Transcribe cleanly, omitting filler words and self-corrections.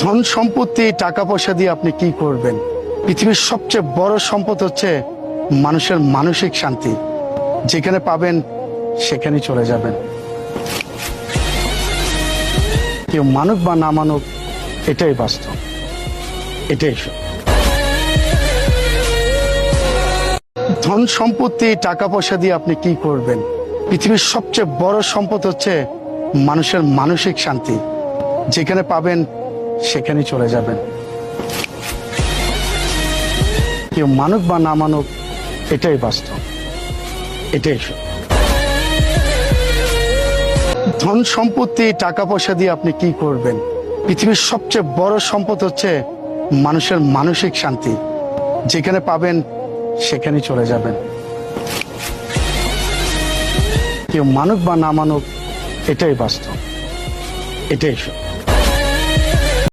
ধন সম্পত্তি টাকা পয়সা দিয়ে আপনি কি করবেন? পৃথিবীর সবচেয়ে বড় সম্পদ হচ্ছে মানুষের মানসিক শান্তি। যেখানে পাবেন সেখানেই চলে যাবেন। কেউ মানুক বা না মানুক, এটাই বাস্তব, এটাই সত্য। ধন সম্পত্তি টাকা পয়সা দিয়ে আপনি কি করবেন? পৃথিবীর সবচেয়ে বড় সম্পদ হচ্ছে মানুষের মানসিক শান্তি। যেখানে পাবেন সেখানেই চলে যাবেন। কেউ মানুক বা না মানুক, এটাই বাস্তব, এটাই সত্য। ধন সম্পত্তি টাকা পয়সা দিয়ে আপনি কি করবেন? পৃথিবীর সবচেয়ে বড় সম্পদ হচ্ছে মানুষের মানসিক শান্তি। যেখানে পাবেন সেখানেই চলে যাবেন। কেউ মানুক বা না মানুক, এটাই বাস্তব, এটাই সত্য।